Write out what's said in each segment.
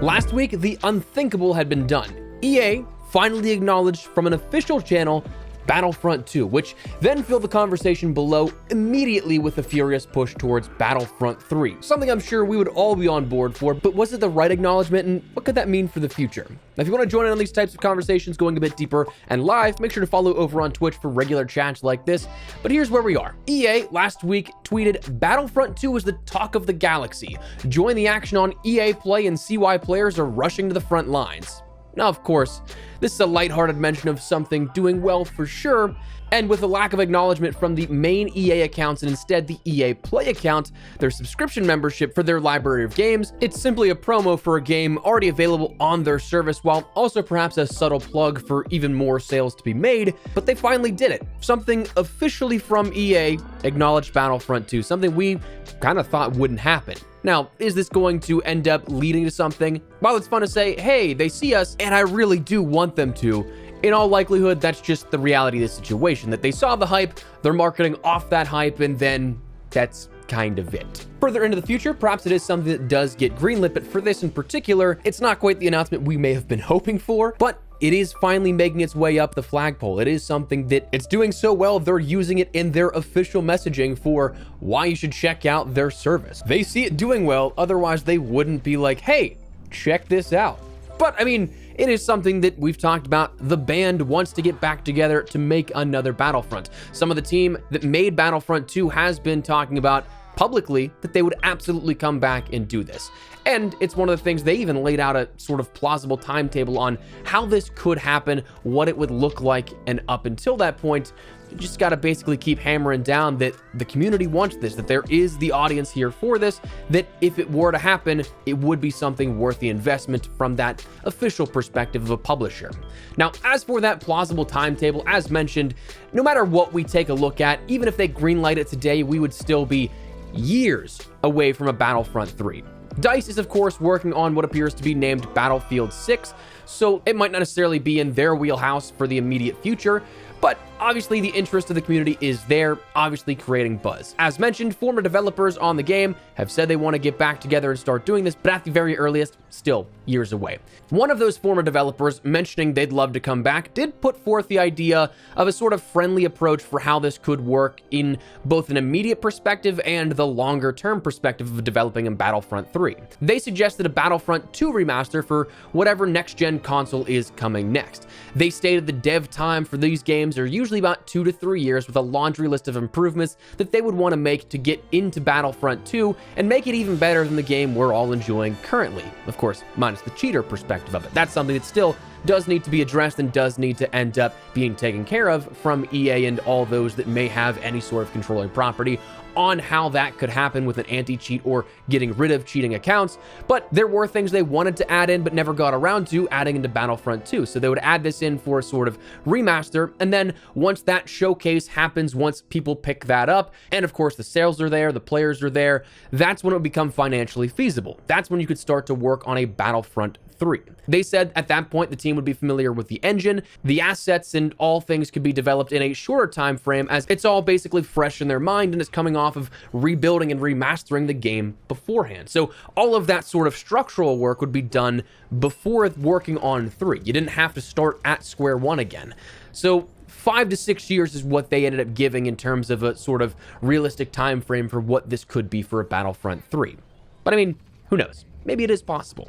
Last week, the unthinkable had been done. EA finally acknowledged from an official channel Battlefront II, which then filled the conversation below immediately with a furious push towards Battlefront III. Something I'm sure we would all be on board for, but was it the right acknowledgement, and what could that mean for the future? Now, if you want to join in on these types of conversations going a bit deeper and live, make sure to follow over on Twitch for regular chats like this. But here's where we are. EA last week tweeted, Battlefront II is the talk of the galaxy. Join the action on EA Play and see why players are rushing to the front lines. Now, of course, this is a lighthearted mention of something doing well for sure, and with a lack of acknowledgement from the main EA accounts and instead the EA Play account, their subscription membership for their library of games, it's simply a promo for a game already available on their service, while also perhaps a subtle plug for even more sales to be made. But they finally did it. Something officially from EA acknowledged Battlefront II, something we kind of thought wouldn't happen. Now, is this going to end up leading to something? While it's fun to say, hey, they see us, and I really do want them to, in all likelihood, that's just the reality of the situation, that they saw the hype, they're marketing off that hype, and then that's kind of it. Further into the future, perhaps it is something that does get greenlit, but for this in particular, it's not quite the announcement we may have been hoping for, but it is finally making its way up the flagpole. It is something that it's doing so well, they're using it in their official messaging for why you should check out their service. They see it doing well, otherwise they wouldn't be like, hey, check this out. But I mean, it is something that we've talked about. The band wants to get back together to make another Battlefront. Some of the team that made Battlefront 2 has been talking about publicly that they would absolutely come back and do this. And it's one of the things, they even laid out a sort of plausible timetable on how this could happen, what it would look like, and up until that point, you just got to basically keep hammering down that the community wants this, that there is the audience here for this, that if it were to happen, it would be something worth the investment from that official perspective of a publisher. Now, as for that plausible timetable, as mentioned, no matter what we take a look at, even if they greenlight it today, we would still be years away from a Battlefront 3. DICE is, of course, working on what appears to be named Battlefield 6, so it might not necessarily be in their wheelhouse for the immediate future, but obviously the interest of the community is there, obviously creating buzz. As mentioned, former developers on the game have said they want to get back together and start doing this, but at the very earliest, still years away. One of those former developers, mentioning they'd love to come back, did put forth the idea of a sort of friendly approach for how this could work in both an immediate perspective and the longer term perspective of developing in Battlefront 3. They suggested a Battlefront 2 remaster for whatever next-gen console is coming next. They stated the dev time for these games are usually about 2 to 3 years, with a laundry list of improvements that they would want to make to get into Battlefront 2 and make it even better than the game we're all enjoying currently. Of course, minus the cheater perspective of it. That's something that still does need to be addressed and does need to end up being taken care of from EA and all those that may have any sort of controlling property on how that could happen with an anti-cheat or getting rid of cheating accounts. But there were things they wanted to add in but never got around to adding into Battlefront 2. So they would add this in for a sort of remaster, and then once that showcase happens, once people pick that up, and of course the sales are there, the players are there, that's when it would become financially feasible. That's when you could start to work on a Battlefront 3. They said at that point the team would be familiar with the engine, the assets, and all things could be developed in a shorter time frame, as it's all basically fresh in their mind and is coming off of rebuilding and remastering the game beforehand. So all of that sort of structural work would be done before working on 3. You didn't have to start at square one again. So 5 to 6 years is what they ended up giving in terms of a sort of realistic time frame for what this could be for a Battlefront 3. But I mean, who knows? Maybe it is possible.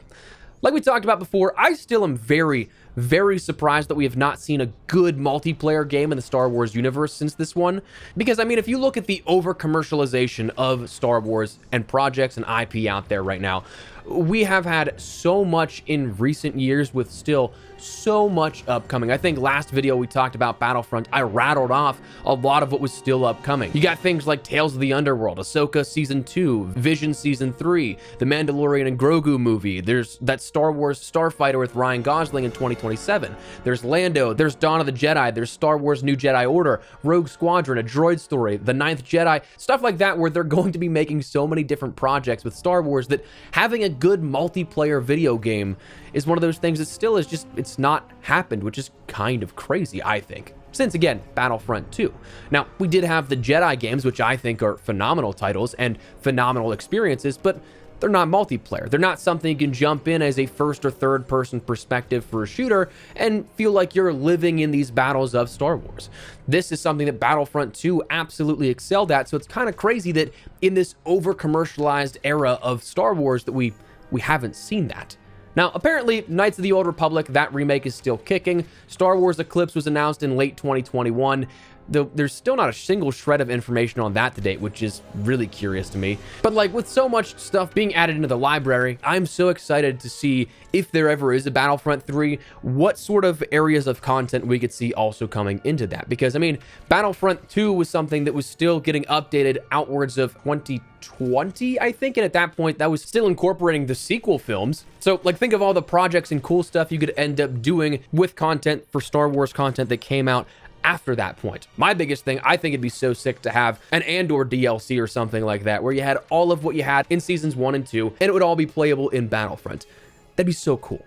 Like we talked about before, I still am very, very surprised that we have not seen a good multiplayer game in the Star Wars universe since this one. Because, I mean, if you look at the over-commercialization of Star Wars and projects and IP out there right now, we have had so much in recent years with still so much upcoming. I think last video we talked about Battlefront, I rattled off a lot of what was still upcoming. You got things like Tales of the Underworld, Ahsoka Season 2, Vision Season 3, The Mandalorian and Grogu movie. There's that Star Wars Starfighter with Ryan Gosling in 2027. There's Lando, there's Dawn of the Jedi, there's Star Wars New Jedi Order, Rogue Squadron, A Droid Story, The Ninth Jedi, stuff like that, where they're going to be making so many different projects with Star Wars that having a good multiplayer video game is one of those things that still is just, it's not happened, which is kind of crazy, I think. Since, again, Battlefront 2. Now, we did have the Jedi games, which I think are phenomenal titles and phenomenal experiences, but they're not multiplayer. They're not something you can jump in as a first or third person perspective for a shooter and feel like you're living in these battles of Star Wars. This is something that Battlefront II absolutely excelled at, so it's kind of crazy that in this over-commercialized era of Star Wars that we haven't seen that. Now, apparently, Knights of the Old Republic, that remake is still kicking. Star Wars Eclipse was announced in late 2021. Though there's still not a single shred of information on that to date, which is really curious to me. But like with so much stuff being added into the library, I'm so excited to see if there ever is a Battlefront 3, what sort of areas of content we could see also coming into that. Because I mean, Battlefront 2 was something that was still getting updated outwards of 2020, I think. And at that point, that was still incorporating the sequel films. So like think of all the projects and cool stuff you could end up doing with content for Star Wars content that came out after that point. My biggest thing, I think it'd be so sick to have an Andor DLC or something like that, where you had all of what you had in seasons 1 and 2, and it would all be playable in Battlefront. That'd be so cool.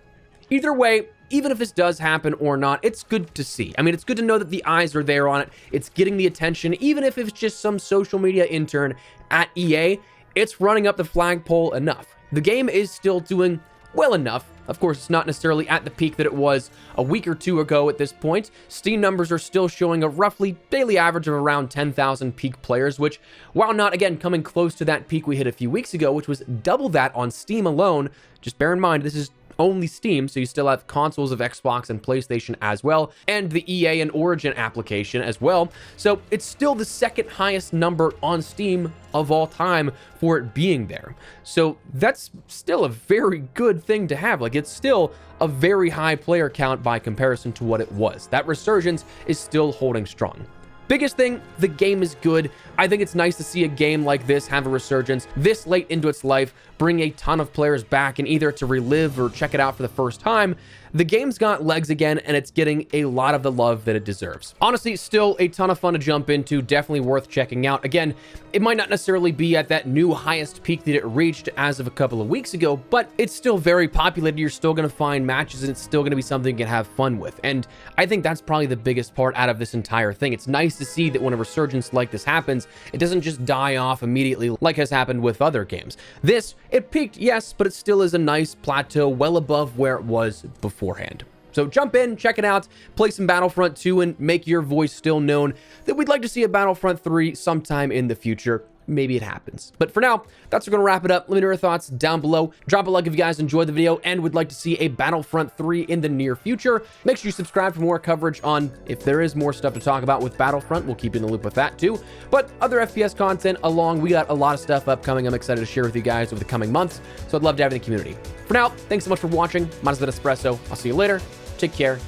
Either way, even if this does happen or not, it's good to see. I mean, it's good to know that the eyes are there on it. It's getting the attention, even if it's just some social media intern at EA, it's running up the flagpole enough. The game is still doing well enough. Of course, it's not necessarily at the peak that it was a week or two ago at this point. Steam numbers are still showing a roughly daily average of around 10,000 peak players, which, while not, again, coming close to that peak we hit a few weeks ago, which was double that on Steam alone, just bear in mind, this is only Steam, so you still have consoles of Xbox and PlayStation as well, and the EA and Origin application as well. So it's still the second highest number on Steam of all time for it being there. So that's still a very good thing to have. Like, it's still a very high player count by comparison to what it was. That resurgence is still holding strong. Biggest thing, the game is good. I think it's nice to see a game like this have a resurgence this late into its life, bring a ton of players back and either to relive or check it out for the first time. The game's got legs again, and it's getting a lot of the love that it deserves. Honestly, still a ton of fun to jump into, definitely worth checking out. Again, it might not necessarily be at that new highest peak that it reached as of a couple of weeks ago, but it's still very populated. You're still going to find matches, and it's still going to be something you can have fun with. And I think that's probably the biggest part out of this entire thing. It's nice to see that when a resurgence like this happens, it doesn't just die off immediately like has happened with other games. This, it peaked, yes, but it still is a nice plateau well above where it was beforehand. So jump in, check it out, play some Battlefront 2, and make your voice still known that we'd like to see a Battlefront 3 sometime in the future. Maybe it happens. But for now, that's going to wrap it up. Let me know your thoughts down below. Drop a like if you guys enjoyed the video and would like to see a Battlefront 3 in the near future. Make sure you subscribe for more coverage on if there is more stuff to talk about with Battlefront. We'll keep you in the loop with that too. But other FPS content along, we got a lot of stuff upcoming I'm excited to share with you guys over the coming months. So I'd love to have you in the community. For now, thanks so much for watching. Mine's been Espresso. I'll see you later. Take care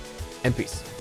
and peace.